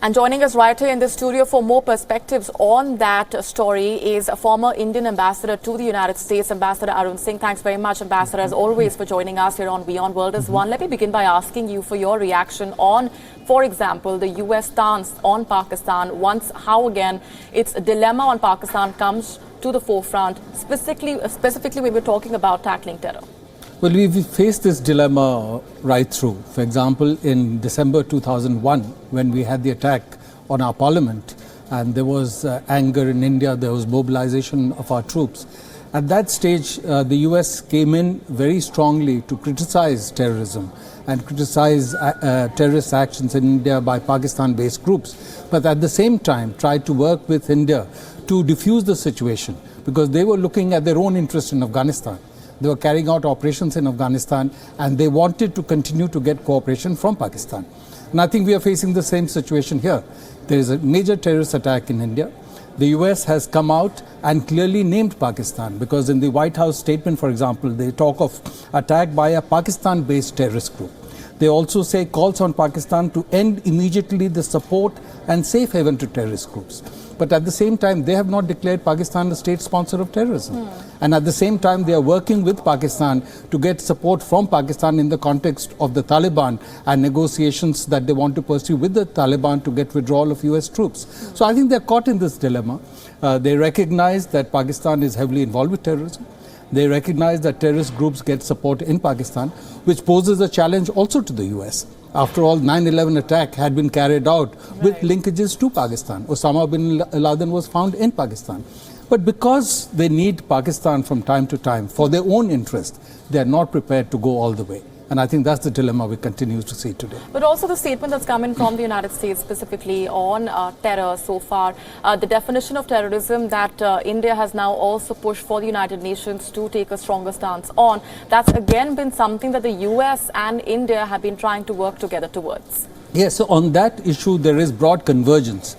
And joining us right here in the studio for more perspectives on that story is a former Indian ambassador to the United States, Ambassador Arun Singh. Thanks very much, Ambassador, as always, for joining us here on WION World is One. Let me begin by asking you for your reaction on, for example, the US stance on Pakistan once how again its dilemma on Pakistan comes to the forefront, specifically when we're talking about tackling terror. Well, we've faced this dilemma right through. For example, in December 2001, when we had the attack on our parliament, and there was anger in India, there was mobilization of our troops. At that stage, the US came in very strongly to criticize terrorism and criticize terrorist actions in India by Pakistan-based groups. But at the same time, tried to work with India to defuse the situation because they were looking at their own interest in Afghanistan. They were carrying out operations in Afghanistan and they wanted to continue to get cooperation from Pakistan. And I think we are facing the same situation here. There is a major terrorist attack in India. The US has come out and clearly named Pakistan because in the White House statement, for example, they talk of attack by a Pakistan-based terrorist group. They also say calls on Pakistan to end immediately the support and safe haven to terrorist groups. But at the same time, they have not declared Pakistan a state sponsor of terrorism. And at the same time, they are working with Pakistan to get support from Pakistan in the context of the Taliban and negotiations that they want to pursue with the Taliban to get withdrawal of US troops. So I think they're caught in this dilemma. They recognize that Pakistan is heavily involved with terrorism. They recognize that terrorist groups get support in Pakistan, which poses a challenge also to the US. After all, 9/11 attack had been carried out with linkages to Pakistan. Osama bin Laden was found in Pakistan. But because they need Pakistan from time to time for their own interest, they are not prepared to go all the way. And I think that's the dilemma we continue to see today. But also the statement that's coming from the United States specifically on terror so far, the definition of terrorism that India has now also pushed for the United Nations to take a stronger stance on, that's again been something that the US and India have been trying to work together towards. Yes, so on that issue, there is broad convergence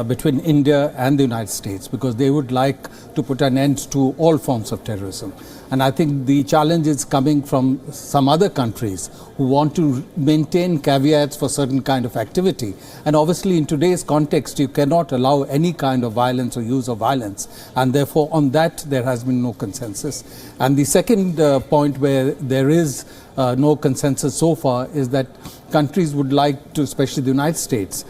between India and the United States because they would like to put an end to all forms of terrorism. And I think the challenge is coming from some other countries who want to maintain caveats for certain kind of activity. And obviously in today's context, you cannot allow any kind of violence or use of violence. And therefore on that, there has been no consensus. And the second point where there is no consensus so far is that countries would like to, especially the United States,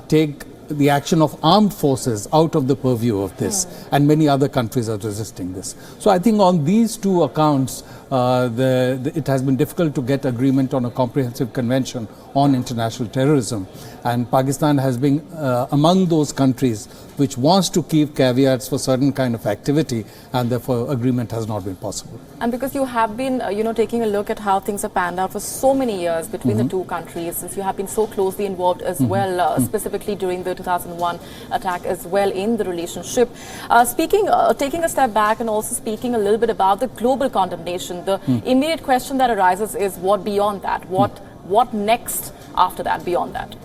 take the action of armed forces out of the purview of this, and many other countries are resisting this. So I think on these two accounts, it has been difficult to get agreement on a comprehensive convention on international terrorism. And Pakistan has been among those countries which wants to keep caveats for certain kind of activity, and therefore agreement has not been possible. And because you have been, taking a look at how things have panned out for so many years between the two countries, since you have been so closely involved as well, specifically during the 2001 attack as well in the relationship. Taking a step back and also speaking a little bit about the global condemnation, the immediate question that arises is what beyond that? What next after that, beyond that?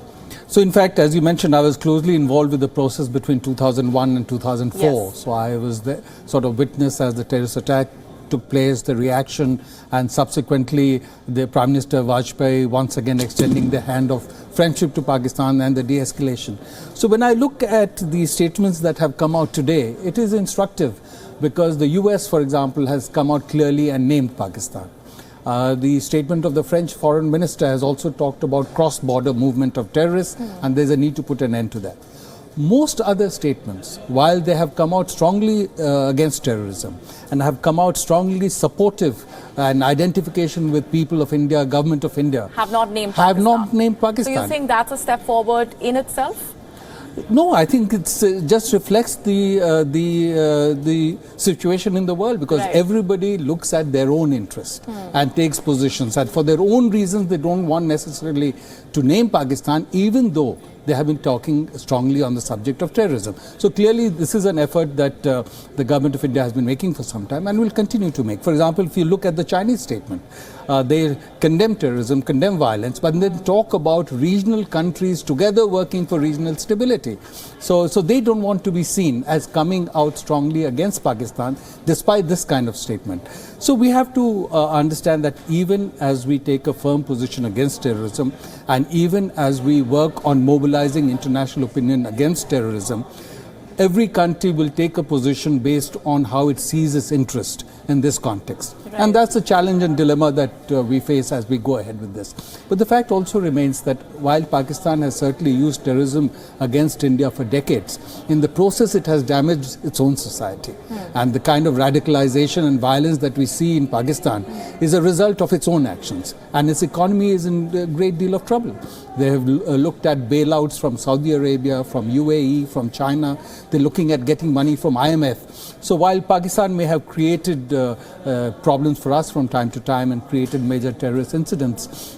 So in fact, as you mentioned, I was closely involved with the process between 2001 and 2004. Yes. So I was the sort of witness as the terrorist attack took place, the reaction, and subsequently the Prime Minister Vajpayee once again extending the hand of friendship to Pakistan and the de-escalation. So when I look at the statements that have come out today, it is instructive because the US, for example, has come out clearly and named Pakistan. The statement of the French foreign minister has also talked about cross-border movement of terrorists, and there's a need to put an end to that. Most other statements, while they have come out strongly against terrorism and have come out strongly supportive and identification with people of India, government of India, have not named Pakistan. So you think that's a step forward in itself? No, I think it's just reflects the situation in the world because everybody looks at their own interest and takes positions, and for their own reasons they don't want necessarily to name Pakistan, even though they have been talking strongly on the subject of terrorism. So clearly this is an effort that the government of India has been making for some time and will continue to make. For example, if you look at the Chinese statement, they condemn terrorism, condemn violence, but then talk about regional countries together working for regional stability. So they don't want to be seen as coming out strongly against Pakistan despite this kind of statement. So we have to understand that even as we take a firm position against terrorism and even as we work on mobilizing mobilizing international opinion against terrorism, every country will take a position based on how it sees its interest in this context. Right. And that's a challenge and dilemma that we face as we go ahead with this. But the fact also remains that while Pakistan has certainly used terrorism against India for decades, in the process it has damaged its own society. And the kind of radicalization and violence that we see in Pakistan is a result of its own actions. And its economy is in a great deal of trouble. They have looked at bailouts from Saudi Arabia, from UAE, from China. They're looking at getting money from IMF. So while Pakistan may have created problems for us from time to time and created major terrorist incidents,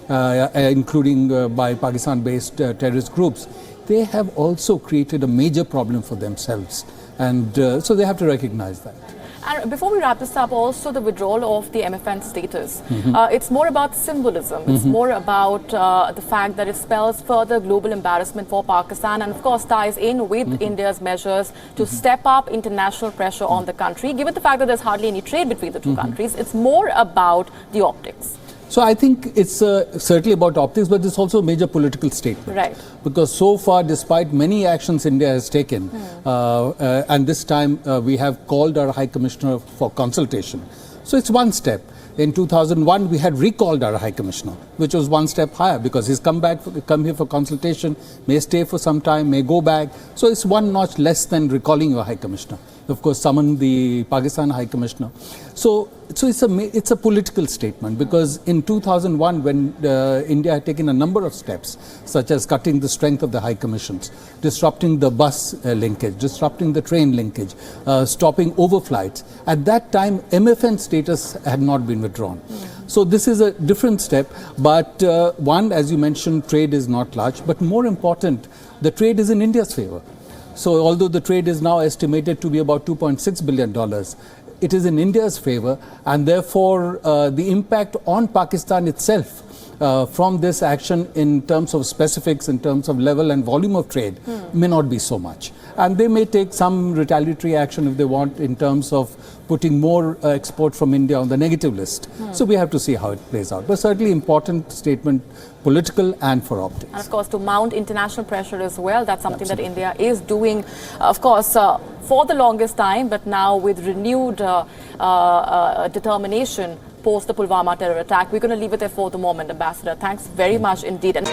including by Pakistan-based terrorist groups, they have also created a major problem for themselves. And so they have to recognize that. And before we wrap this up, also the withdrawal of the MFN status. It's more about symbolism. It's more about the fact that it spells further global embarrassment for Pakistan and, of course, ties in with India's measures to step up international pressure on the country. Given the fact that there's hardly any trade between the two countries, it's more about the optics. So I think it's certainly about optics, but it's also a major political statement. Right. Because so far, despite many actions India has taken, and this time we have called our High Commissioner for consultation. So it's one step. In 2001, we had recalled our High Commissioner, which was one step higher because he's come here for consultation, may stay for some time, may go back. So it's one notch less than recalling your High Commissioner. Of course, summon the Pakistan High Commissioner. So it's a political statement because in 2001, when India had taken a number of steps, such as cutting the strength of the High Commissions, disrupting the bus linkage, disrupting the train linkage, stopping overflights, at that time, MFN status had not been withdrawn. So this is a different step, but one, as you mentioned, trade is not large, but more important, the trade is in India's favor. So although the trade is now estimated to be about $2.6 billion, it is in India's favor, and therefore the impact on Pakistan itself from this action in terms of specifics, in terms of level and volume of trade may not be so much. And they may take some retaliatory action if they want in terms of putting more export from India on the negative list. So we have to see how it plays out. But certainly important statement, political and for optics. And of course, to mount international pressure as well, that's something that India is doing, of course, for the longest time, but now with renewed determination post the Pulwama terror attack. We're going to leave it there for the moment, Ambassador. Thanks very much indeed. And